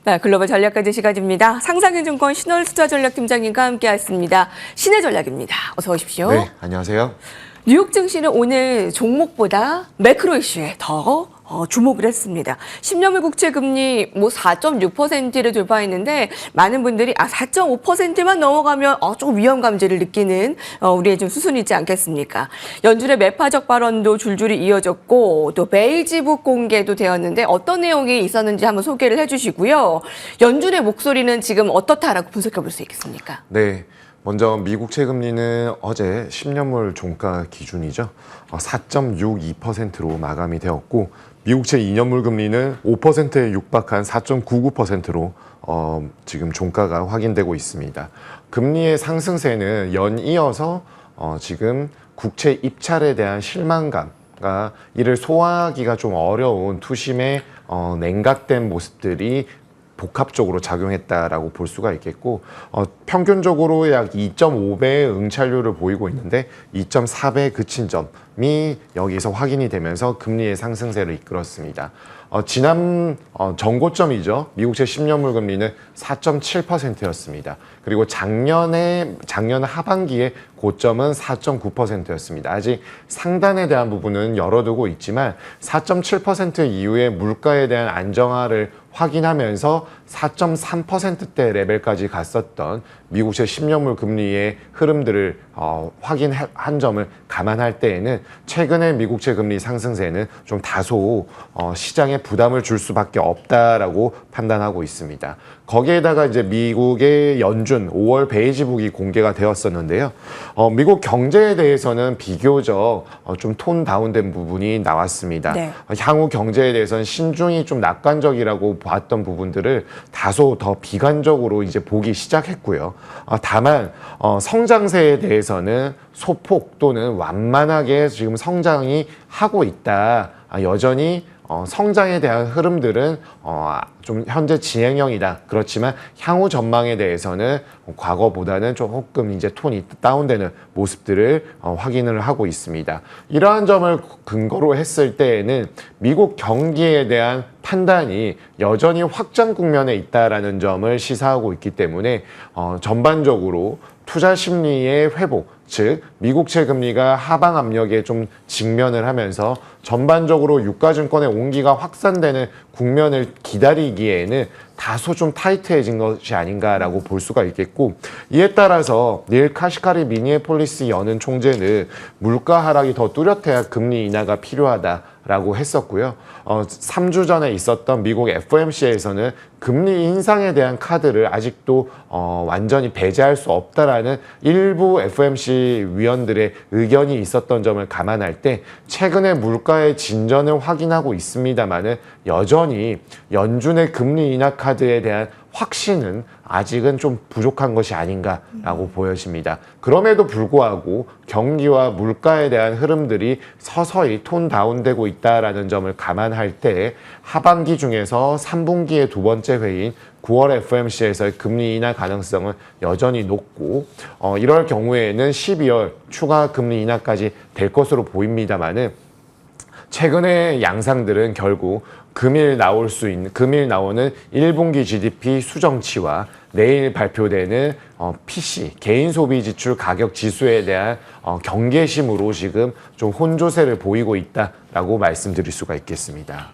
네, 글로벌 전략가제 시간입니다. 상상인증권 신월투자전략팀장님과 함께하겠습니다. 신의 전략입니다. 어서 오십시오. 네, 안녕하세요. 뉴욕 증시는 오늘 종목보다 매크로 이슈에 더 주목을 했습니다. 10년물 국채 금리 4.6%를 돌파했는데 많은 분들이 4.5%만 넘어가면 조금 위험 감지를 느끼는 우리의 좀 수순이 있지 않겠습니까? 연준의 매파적 발언도 줄줄이 이어졌고 또 베이지북 공개도 되었는데 어떤 내용이 있었는지 한번 소개를 해주시고요. 연준의 목소리는 지금 어떻다라고 분석해 볼 수 있겠습니까? 네. 먼저 미국 채금리는 어제 10년물 종가 기준이죠. 4.62%로 마감이 되었고 미국채 2년물 금리는 5%에 육박한 4.99%로 지금 종가가 확인되고 있습니다. 금리의 상승세는 연이어서 지금 국채 입찰에 대한 실망감과 이를 소화하기가 좀 어려운 투심의 냉각된 모습들이 복합적으로 작용했다라고 볼 수가 있겠고 평균적으로 약 2.5배의 응찰률을 보이고 있는데 2.4배에 그친 점이 여기서 확인이 되면서 금리의 상승세를 이끌었습니다. 지난 전고점이죠. 미국채 10년물 금리는 4.7%였습니다. 그리고 작년 하반기에 고점은 4.9%였습니다. 아직 상단에 대한 부분은 열어두고 있지만 4.7% 이후에 물가에 대한 안정화를 확인하면서 4.3%대 레벨까지 갔었던 미국채 10년물 금리의 흐름들을 확인한 점을 감안할 때에는 최근의 미국채 금리 상승세는 좀 다소 시장에 부담을 줄 수밖에 없다라고 판단하고 있습니다. 거기에다가 이제 미국의 연준 5월 베이지북이 공개가 되었었는데요. 미국 경제에 대해서는 비교적 좀 톤 다운된 부분이 나왔습니다. 네. 향후 경제에 대해서는 신중히 좀 낙관적이라고 봤던 부분들을 다소 더 비관적으로 이제 보기 시작했고요. 다만 성장세에 대해서는 소폭 또는 완만하게 지금 성장이 하고 있다. 여전히 성장에 대한 흐름들은 좀 현재 진행형이다. 그렇지만 향후 전망에 대해서는 과거보다는 조금 이제 톤이 다운되는 모습들을 확인을 하고 있습니다. 이러한 점을 근거로 했을 때에는 미국 경기에 대한 판단이 여전히 확장 국면에 있다라는 점을 시사하고 있기 때문에 전반적으로 투자 심리의 회복, 즉 미국채 금리가 하방 압력에 좀 직면을 하면서 전반적으로 유가증권의 온기가 확산되는 국면을 기다리기에는 다소 좀 타이트해진 것이 아닌가라고 볼 수가 있겠고, 이에 따라서 닐 카시카리 미니애폴리스 연은 총재는 물가 하락이 더 뚜렷해야 금리 인하가 필요하다라고 했었고요. 3주 전에 있었던 미국 FOMC에서는 금리 인상에 대한 카드를 아직도 완전히 배제할 수 없다라는 일부 FOMC 위원들의 의견이 있었던 점을 감안할 때 최근에 물가의 진전을 확인하고 있습니다만은 여전히 연준의 금리 인하 카드에 대한 확신은 아직은 좀 부족한 것이 아닌가라고 보여집니다. 그럼에도 불구하고 경기와 물가에 대한 흐름들이 서서히 톤 다운되고 있다라는 점을 감안할 때 하반기 중에서 3분기의 두 번째 회의인 9월 FOMC에서의 금리 인하 가능성은 여전히 높고 이럴 경우에는 12월 추가 금리 인하까지 될 것으로 보입니다만은 최근의 양상들은 결국 금일 나오는 1분기 GDP 수정치와 내일 발표되는 PC, 개인 소비 지출 가격 지수에 대한 경계심으로 지금 좀 혼조세를 보이고 있다라고 말씀드릴 수가 있겠습니다.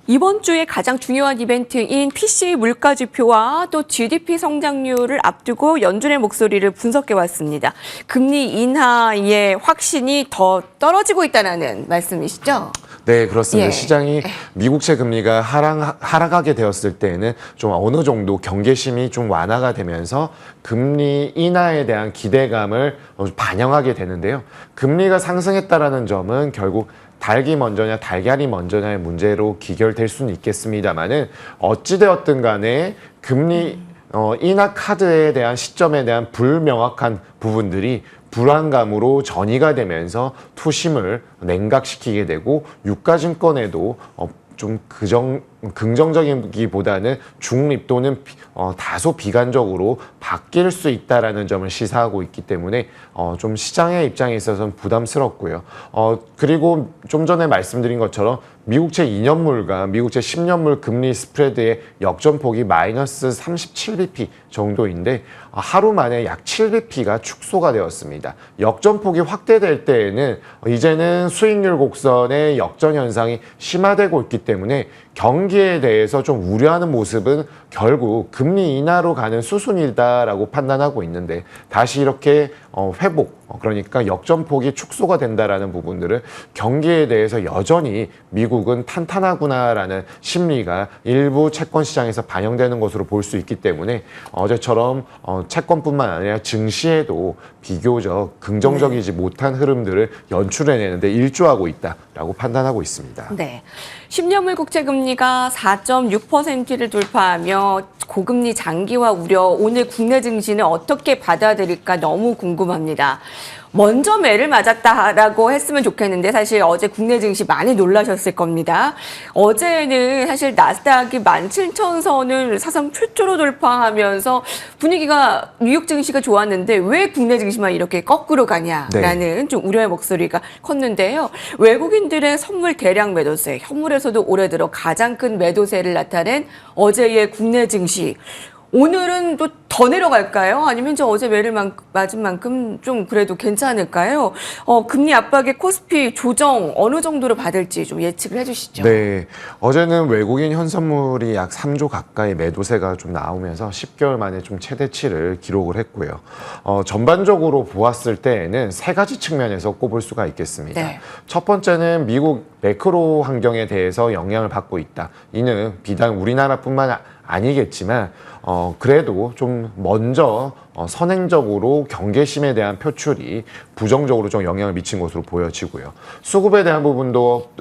이번 주에 가장 중요한 이벤트인 PC의 물가지표와 또 GDP 성장률을 앞두고 연준의 목소리를 분석해 왔습니다. 금리 인하의 확신이 더 떨어지고 있다는 말씀이시죠? 네, 그렇습니다. 예. 시장이 미국채 금리가 하락하게 되었을 때에는 좀 어느 정도 경계심이 좀 완화가 되면서 금리 인하에 대한 기대감을 반영하게 되는데요. 금리가 상승했다라는 점은 결국 닭이 먼저냐 달걀이 먼저냐의 문제로 귀결될 수는 있겠습니다만은 어찌되었든 간에 금리 인하 카드에 대한 시점에 대한 불명확한 부분들이 불안감으로 전이가 되면서 투심을 냉각시키게 되고 유가증권에도 좀 긍정적이기보다는 중립 또는 다소 비관적으로 바뀔 수 있다라는 점을 시사하고 있기 때문에 좀 시장의 입장에 있어서는 부담스럽고요. 그리고 좀 전에 말씀드린 것처럼 미국채 2년물과 미국채 10년물 금리 스프레드의 역전폭이 마이너스 37bp 정도인데 하루 만에 약 7bp가 축소가 되었습니다. 역전폭이 확대될 때에는 이제는 수익률 곡선의 역전 현상이 심화되고 있기 때문에 경기에 대해서 좀 우려하는 모습은 결국 금리 인하로 가는 수순이다라고 판단하고 있는데 다시 이렇게 회복, 그러니까 역전폭이 축소가 된다라는 부분들은 경기에 대해서 여전히 미국은 탄탄하구나라는 심리가 일부 채권 시장에서 반영되는 것으로 볼 수 있기 때문에 어제처럼 채권뿐만 아니라 증시에도 비교적 긍정적이지 못한 흐름들을 연출해내는데 일조하고 있다라고 판단하고 있습니다. 네. 10년물 국채금리가 4.6%를 돌파하며 고금리 장기화 우려, 오늘 국내 증시는 어떻게 받아들일까 너무 궁금합니다. 먼저 매를 맞았다라고 했으면 좋겠는데 사실 어제 국내 증시 많이 놀라셨을 겁니다. 어제는 사실 나스닥이 17,000선을 사상 최초로 돌파하면서 분위기가 뉴욕 증시가 좋았는데 왜 국내 증시만 이렇게 거꾸로 가냐라는 좀 우려의 목소리가 컸는데요. 외국인들의 선물 대량 매도세, 현물에서도 올해 들어 가장 큰 매도세를 나타낸 어제의 국내 증시. 오늘은 또 더 내려갈까요? 아니면 저 어제 매를 맞은 만큼 좀 그래도 괜찮을까요? 금리 압박의 코스피 조정 어느 정도로 받을지 좀 예측을 해주시죠. 네, 어제는 외국인 현선물이 약 3조 가까이 매도세가 좀 나오면서 10개월 만에 좀 최대치를 기록을 했고요. 전반적으로 보았을 때에는 세 가지 측면에서 꼽을 수가 있겠습니다. 네. 첫 번째는 미국 매크로 환경에 대해서 영향을 받고 있다. 이는 비단 우리나라뿐만 아니겠지만 그래도 좀 먼저 선행적으로 경계심에 대한 표출이 부정적으로 좀 영향을 미친 것으로 보여지고요. 수급에 대한 부분도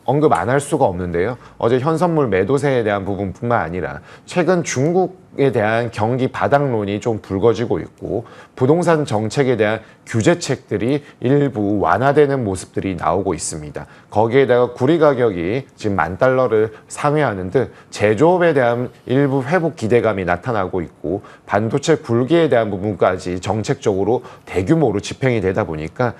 언급 안 할 수가 없는데요. 어제 현선물 매도세에 대한 부분뿐만 아니라 최근 중국에 대한 경기 바닥론이 좀 불거지고 있고 부동산 정책에 대한 규제책들이 일부 완화되는 모습들이 나오고 있습니다. 거기에다가 구리 가격이 지금 $10,000를 상회하는 듯 제조업에 대한 일부 회복 기대감이 나타나고 있고 반도체 굴기에 대한 부분까지 정책적으로 대규모로 집행이 되다 보니까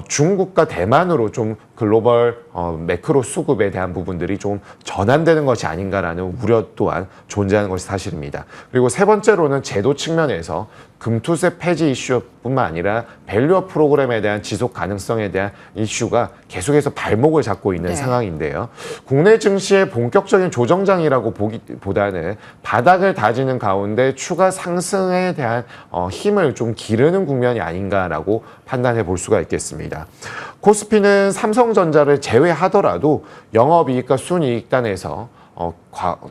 중국과 대만으로 좀 글로벌 매크로 수급에 대한 부분들이 좀 전환되는 것이 아닌가라는 우려 또한 존재하는 것이 사실입니다. 그리고 세 번째로는 제도 측면에서 금투세 폐지 이슈뿐만 아니라 밸류업 프로그램에 대한 지속 가능성에 대한 이슈가 계속해서 발목을 잡고 있는 상황인데요. 국내 증시의 본격적인 조정장이라고 보기보다는 바닥을 다지는 가운데 추가 상승에 대한 힘을 좀 기르는 국면이 아닌가라고 판단해 볼 수가 있겠습니다. 코스피는 삼성전자를 제외하더라도 영업이익과 순이익단에서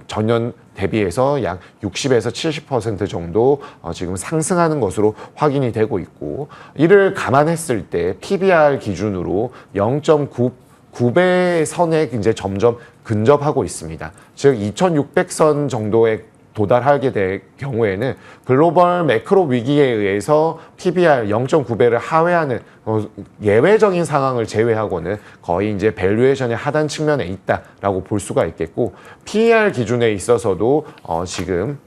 전년 대비해서 약 60에서 70% 정도 지금 상승하는 것으로 확인이 되고 있고 이를 감안했을 때 PBR 기준으로 0.9배 선에 이제 점점 근접하고 있습니다. 즉 2600선 정도의 도달하게 될 경우에는 글로벌 매크로 위기에 의해서 PBR 0.9배를 하회하는 예외적인 상황을 제외하고는 거의 이제 밸류에이션의 하단 측면에 있다라고 볼 수가 있겠고 PER 기준에 있어서도 지금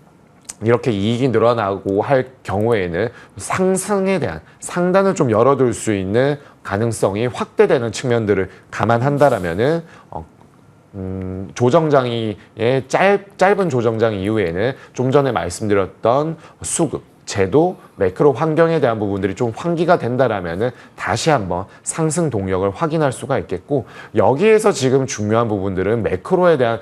이렇게 이익이 늘어나고 할 경우에는 상승에 대한 상단을 좀 열어둘 수 있는 가능성이 확대되는 측면들을 감안한다라면은 조정장의 짧은 조정장 이후에는 좀 전에 말씀드렸던 수급, 제도, 매크로 환경에 대한 부분들이 좀 환기가 된다라면은 다시 한번 상승 동력을 확인할 수가 있겠고 여기에서 지금 중요한 부분들은 매크로에 대한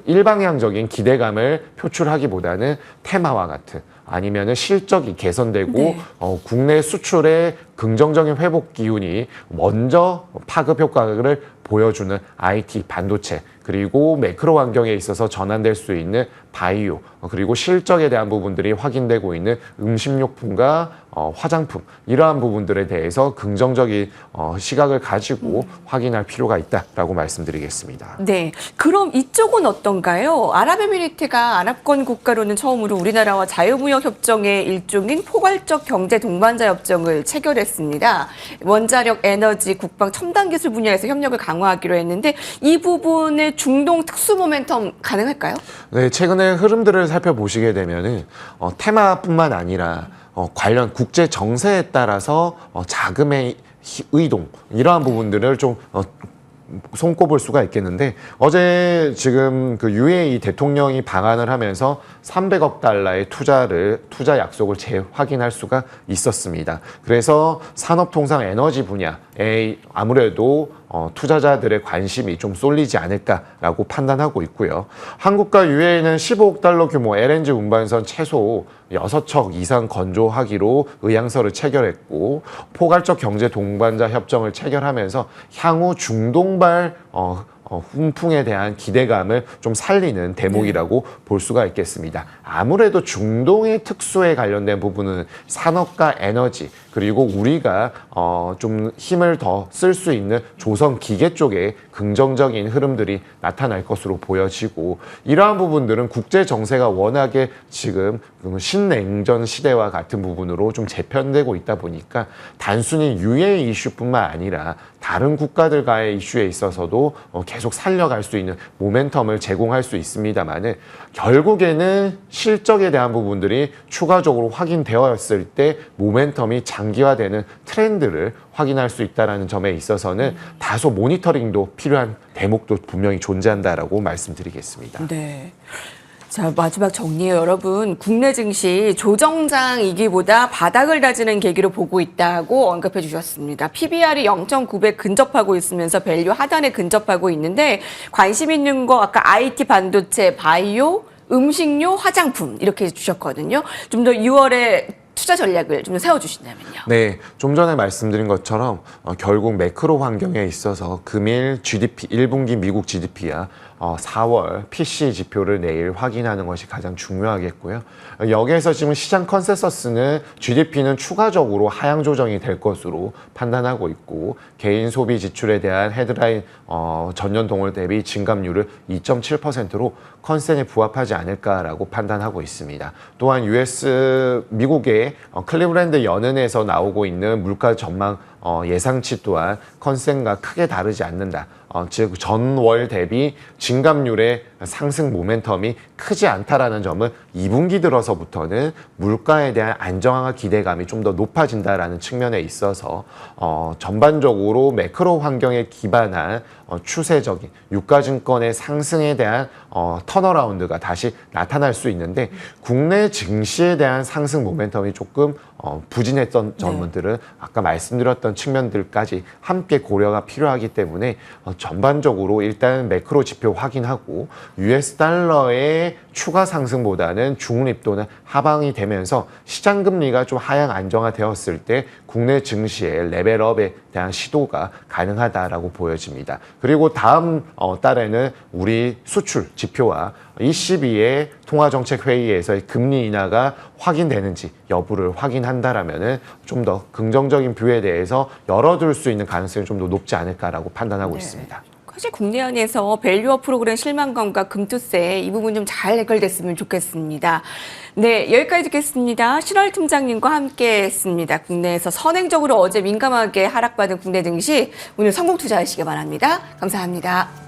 일방향적인 기대감을 표출하기보다는 테마와 같은 아니면은 실적이 개선되고 국내 수출의 긍정적인 회복 기운이 먼저 파급 효과를 보여주는 IT, 반도체 그리고 매크로 환경에 있어서 전환될 수 있는 바이오, 그리고 실적에 대한 부분들이 확인되고 있는 음식료품과 화장품, 이러한 부분들에 대해서 긍정적인 시각을 가지고 확인할 필요가 있다라고 말씀드리겠습니다. 네, 그럼 이쪽은 어떤가요? 아랍에미리트가 아랍권 국가로는 처음으로 우리나라와 자유무역 협정의 일종인 포괄적 경제 동반자 협정을 체결했습니다. 원자력, 에너지, 국방, 첨단 기술 분야에서 협력을 강화하기로 했는데 이 부분의 중동 특수 모멘텀 가능할까요? 네, 최근의 흐름들을 살펴보시게 되면은 테마뿐만 아니라 관련 국제 정세에 따라서 자금의 의동, 이러한 부분들을 좀 손꼽을 수가 있겠는데, 어제 지금 그 UAE 대통령이 방한을 하면서 300억 달러의 투자 약속을 재확인할 수가 있었습니다. 그래서 산업통상 에너지 분야에 아무래도 투자자들의 관심이 좀 쏠리지 않을까라고 판단하고 있고요. 한국과 UAE는 15억 달러 규모 LNG 운반선 최소 6척 이상 건조하기로 의향서를 체결했고, 포괄적 경제 동반자 협정을 체결하면서 향후 중동발 훈풍에 대한 기대감을 좀 살리는 대목이라고 볼 수가 있겠습니다. 아무래도 중동의 특수에 관련된 부분은 산업과 에너지, 그리고 우리가 좀 힘을 더 쓸 수 있는 조선 기계 쪽에 긍정적인 흐름들이 나타날 것으로 보여지고, 이러한 부분들은 국제 정세가 워낙에 지금 신냉전 시대와 같은 부분으로 좀 재편되고 있다 보니까 단순히 UAE 이슈뿐만 아니라 다른 국가들과의 이슈에 있어서도 계속 살려갈 수 있는 모멘텀을 제공할 수 있습니다만은, 결국에는 실적에 대한 부분들이 추가적으로 확인되었을 때 모멘텀이 장기화되는 트렌드를 확인할 수 있다는 점에 있어서는 다소 모니터링도 필요한 대목도 분명히 존재한다라고 말씀드리겠습니다. 네. 자, 마지막 정리해요. 여러분, 국내 증시 조정장이기보다 바닥을 다지는 계기로 보고 있다고 언급해 주셨습니다. PBR이 0.9배 근접하고 있으면서 밸류 하단에 근접하고 있는데, 관심 있는 거 아까 IT, 반도체, 바이오, 음식료, 화장품 이렇게 주셨거든요. 좀 더 6월에 투자 전략을 좀 세워주신다면요. 네, 좀 전에 말씀드린 것처럼 결국 매크로 환경에 있어서 금일 GDP, 1분기 미국 GDP야 4월 PCE 지표를 내일 확인하는 것이 가장 중요하겠고요. 여기에서 지금 시장 컨센서스는 GDP는 추가적으로 하향 조정이 될 것으로 판단하고 있고, 개인 소비 지출에 대한 헤드라인 전년 동월 대비 증감률을 2.7%로 컨센에 부합하지 않을까라고 판단하고 있습니다. 또한 미국의 클리브랜드 연은에서 나오고 있는 물가 전망 예상치 또한 컨센과 크게 다르지 않는다. 즉 전월 대비 증감률의 상승 모멘텀이 크지 않다라는 점은 2분기 들어서부터는 물가에 대한 안정화 기대감이 좀 더 높아진다라는 측면에 있어서 전반적으로 매크로 환경에 기반한 추세적인 유가증권의 상승에 대한 턴어라운드가 다시 나타날 수 있는데, 국내 증시에 대한 상승 모멘텀이 조금 부진했던 점들은 아까 말씀드렸던 측면들까지 함께 고려가 필요하기 때문에 전반적으로 일단 매크로 지표 확인하고 US 달러의 추가 상승보다는 중립 또는 하방이 되면서 시장 금리가 좀 하향 안정화되었을 때 국내 증시의 레벨업에 대한 시도가 가능하다라고 보여집니다. 그리고 다음 달에는 우리 수출 지표와 ECB의 통화정책회의에서의 금리 인하가 확인되는지 여부를 확인한다라면은 좀 더 긍정적인 뷰에 대해서 열어둘 수 있는 가능성이 좀 더 높지 않을까라고 판단하고 있습니다. 사실 국내 안에서 밸류업 프로그램 실망감과 금투세 이 부분 좀 잘 해결됐으면 좋겠습니다. 네, 여기까지 듣겠습니다. 신월 팀장님과 함께했습니다. 국내에서 선행적으로 어제 민감하게 하락받은 국내 증시 오늘 성공 투자하시기 바랍니다. 감사합니다.